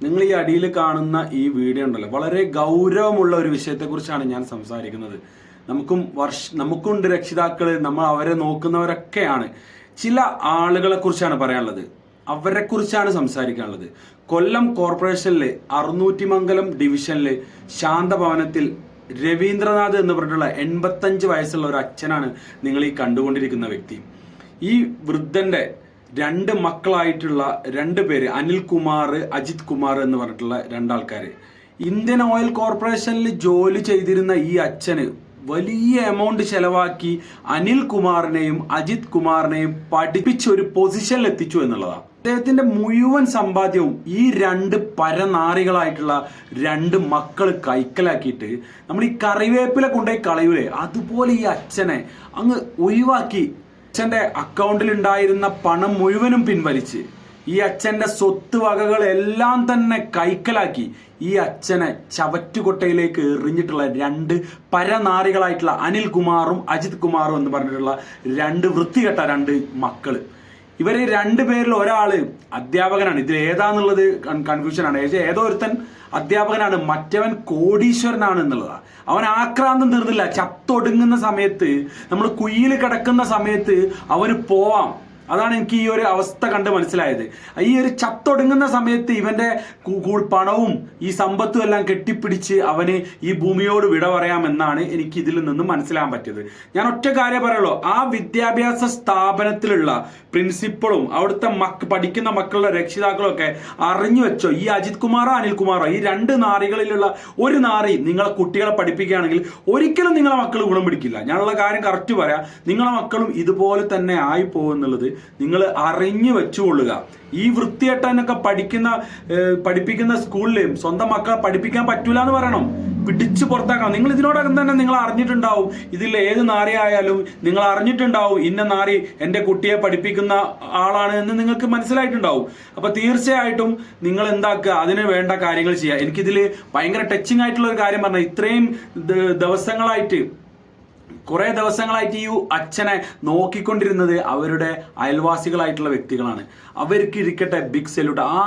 നിങ്ങൾ ഈ അടിയിൽ കാണുന്ന ഈ വീഡിയോ ഉണ്ടല്ലോ, വളരെ ഗൗരവമുള്ള ഒരു വിഷയത്തെക്കുറിച്ചാണ് ഞാൻ സംസാരിക്കുന്നത്. നമുക്കുണ്ട് രക്ഷിതാക്കള്, നമ്മൾ അവരെ നോക്കുന്നവരൊക്കെയാണ്. ചില ആളുകളെ കുറിച്ചാണ് പറയാനുള്ളത്, അവരെ കുറിച്ചാണ് സംസാരിക്കാനുള്ളത്. കൊല്ലം കോർപ്പറേഷനിലെ 600 ഡിവിഷനിലെ ശാന്തഭവനത്തിൽ രവീന്ദ്രനാഥ് എന്ന് പറഞ്ഞിട്ടുള്ള 85 വയസ്സുള്ള ഒരു അച്ഛനാണ് നിങ്ങൾ ഈ കണ്ടുകൊണ്ടിരിക്കുന്ന വ്യക്തി. ഈ വൃദ്ധന്റെ 2 മക്കളായിട്ടുള്ള 2 പേര്, അനിൽകുമാർ, അജിത് കുമാർ എന്ന് പറഞ്ഞിട്ടുള്ള 2 ആൾക്കാര്. ഇന്ത്യൻ ഓയിൽ കോർപ്പറേഷനിൽ ജോലി ചെയ്തിരുന്ന ഈ അച്ഛന് വലിയ എമൗണ്ട് ചെലവാക്കി അനിൽകുമാറിനെയും അജിത് കുമാറിനെയും പഠിപ്പിച്ച് ഒരു പൊസിഷനിൽ എത്തിച്ചു എന്നുള്ളതാണ്. അദ്ദേഹത്തിന്റെ മുഴുവൻ സമ്പാദ്യവും ഈ 2 പരനാറികളായിട്ടുള്ള 2 മക്കൾ കൈക്കലാക്കിയിട്ട് നമ്മൾ ഈ കറിവേപ്പില കൊണ്ടുപോയി കളയൂലേ, അതുപോലെ ഈ അച്ഛനെ അങ്ങ് ഒഴിവാക്കി അച്ഛന്റെ അക്കൗണ്ടിൽ ഉണ്ടായിരുന്ന പണം മുഴുവനും പിൻവലിച്ച് ഈ അച്ഛന്റെ സ്വത്ത് വകകളെല്ലാം തന്നെ കൈക്കലാക്കി ഈ അച്ഛനെ ചവറ്റുകൊട്ടയിലേക്ക് എറിഞ്ഞിട്ടുള്ള 2 പരനാറികളായിട്ടുള്ള അനിൽകുമാറും അജിത് കുമാറും എന്ന് പറഞ്ഞിട്ടുള്ള 2 വൃത്തികെട്ട 2 മക്കള്. ഇവര് 2 പേരിൽ ഒരാള് അധ്യാപകനാണ്. ഇതിൽ ഏതാന്നുള്ളത് കൺഫ്യൂഷനാണ്. ഏതോ ഒരുത്തൻ അധ്യാപകനാണ്, മറ്റവൻ കോടീശ്വരനാണ് എന്നുള്ളതാണ്. അവൻ ആക്രാന്തം തീർന്നില്ല. ചത്തൊടുങ്ങുന്ന സമയത്ത്, നമ്മൾ കുഴിയിൽ കിടക്കുന്ന സമയത്ത് അവന് പോവാം. അതാണ് എനിക്ക് ഈ ഒരു അവസ്ഥ കണ്ട് മനസ്സിലായത്. ഈ ഒരു ചത്തൊടുങ്ങുന്ന സമയത്ത് ഇവന്റെ പണവും ഈ സമ്പത്തും എല്ലാം കെട്ടിപ്പിടിച്ച് അവന് ഈ ഭൂമിയോട് വിട പറയാമെന്നാണ് എനിക്ക് ഇതിൽ നിന്നും മനസ്സിലാക്കാൻ പറ്റിയത്. ഞാൻ ഒറ്റ കാര്യം പറയുള്ളൂ, ആ വിദ്യാഭ്യാസ സ്ഥാപനത്തിലുള്ള പ്രിൻസിപ്പളും അവിടുത്തെ പഠിക്കുന്ന മക്കളുടെ രക്ഷിതാക്കളും ഒക്കെ അറിഞ്ഞു വെച്ചോ, ഈ അജിത് കുമാറോ അനിൽകുമാറോ, ഈ 2 നാറികളിലുള്ള ഒരു നാറി നിങ്ങളെ കുട്ടികളെ പഠിപ്പിക്കുകയാണെങ്കിൽ ഒരിക്കലും നിങ്ങളെ മക്കൾ ഗുണം പിടിക്കില്ല. ഞാനുള്ള കാര്യം കറക്റ്റ് പറയാം. നിങ്ങളെ മക്കളും ഇതുപോലെ തന്നെ ആയി പോകുന്നുള്ളത് നിങ്ങൾ അറിഞ്ഞു വെച്ചുകൊള്ളുക. ഈ വൃത്തികെട്ടനൊക്കെ പഠിപ്പിക്കുന്ന സ്കൂളിൽ സ്വന്തം മക്കളെ പഠിപ്പിക്കാൻ പറ്റൂല എന്ന് പറയണം, പിടിച്ചു പുറത്താക്കണം. നിങ്ങൾ ഇതിനോടകം തന്നെ നിങ്ങൾ അറിഞ്ഞിട്ടുണ്ടാവും, ഇതിൽ ഏത് നാറി ആയാലും നിങ്ങൾ അറിഞ്ഞിട്ടുണ്ടാവും ഇന്ന നാറി എൻ്റെ കുട്ടിയെ പഠിപ്പിക്കുന്ന ആളാണ് എന്ന് നിങ്ങൾക്ക് മനസ്സിലായിട്ടുണ്ടാവും. അപ്പൊ തീർച്ചയായിട്ടും നിങ്ങൾ എന്താക്കുക, അതിന് വേണ്ട കാര്യങ്ങൾ ചെയ്യുക. എനിക്കിതിൽ ഭയങ്കര ടച്ചിങ് ആയിട്ടുള്ള ഒരു കാര്യം പറഞ്ഞാൽ, ഇത്രയും കുറെ ദിവസങ്ങളായിട്ട് ഈ അച്ഛനെ നോക്കിക്കൊണ്ടിരുന്നത് അവരുടെ അയൽവാസികളായിട്ടുള്ള വ്യക്തികളാണ്. അവർക്ക് ഇരിക്കട്ടെ ബിഗ് സല്യൂട്ട്. ആ